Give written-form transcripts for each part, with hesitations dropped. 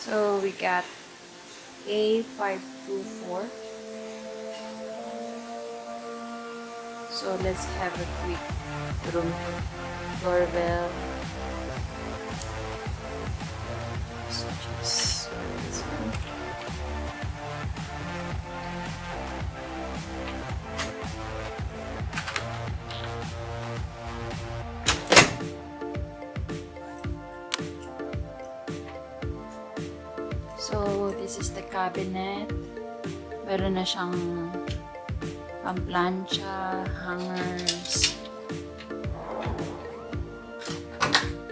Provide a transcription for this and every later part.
So we got A524. So let's have a quick room doorbell. So just this one. So this is the cabinet. Meron na siyang pamplansya, hangers,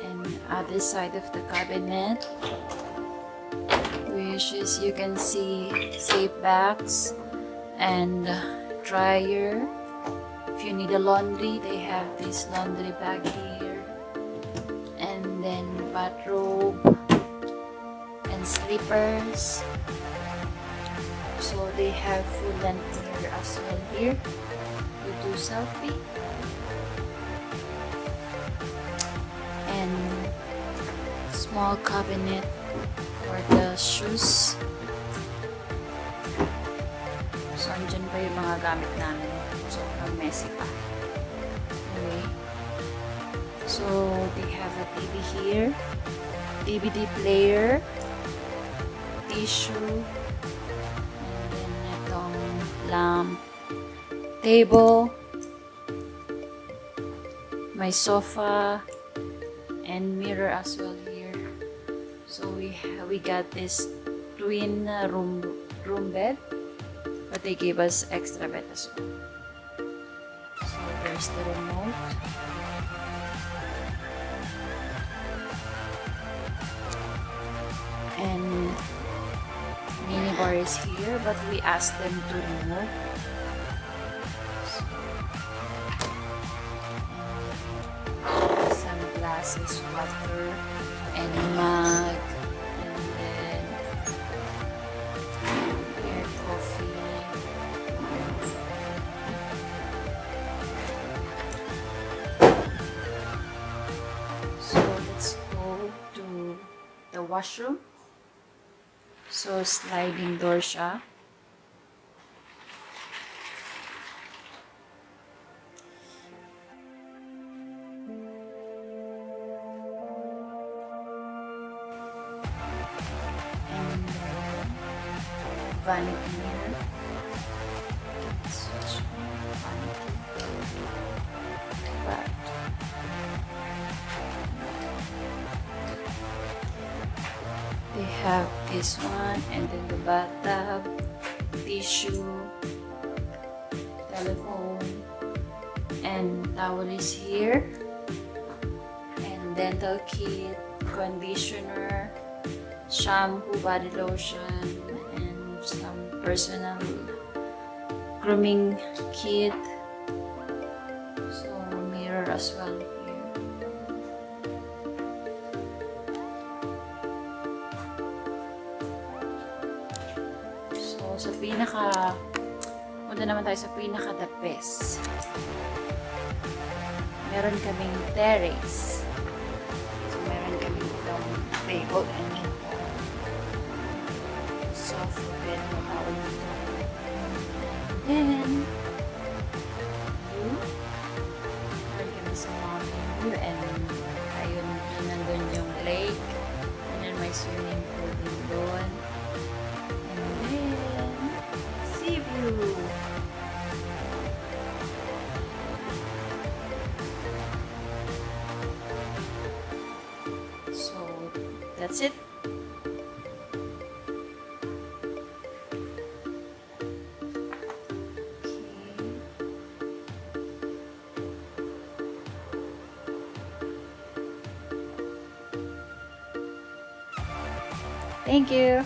and other side of the cabinet, which is you can see safe bags and dryer. If you need a laundry, they have this laundry bag here, and then bathrobe and slippers. So they have full length mirror as well here. You do selfie. And small cabinet for the shoes. So andyan pa yung mga gamit namin. So messy pa. Anyway. So they have a TV here. DVD player. Tissue. Lamp, table, my sofa, and mirror as well here. So we got this twin room bed, but they gave us extra bed as well. So there's the remote. And minibar is here, but we asked them to remove. And some glasses, water, and mug, and then here coffee. So let's go to the washroom. So, sliding door siya. And vanity mirror. Such vanity. But they have this one, and then the bathtub, tissue, telephone, and towel is here, and dental kit, conditioner, shampoo, body lotion, and some personal grooming kit. So mirror as well here. So, punta naman tayo sa the best. Meron kaming terrace. So, meron kaming itong table and sofa bed na tawag dito. And then, meron kami sa mountain view, and ayun, nandun yung lake, and then may swimming pool din doon. So that's it. Thank you.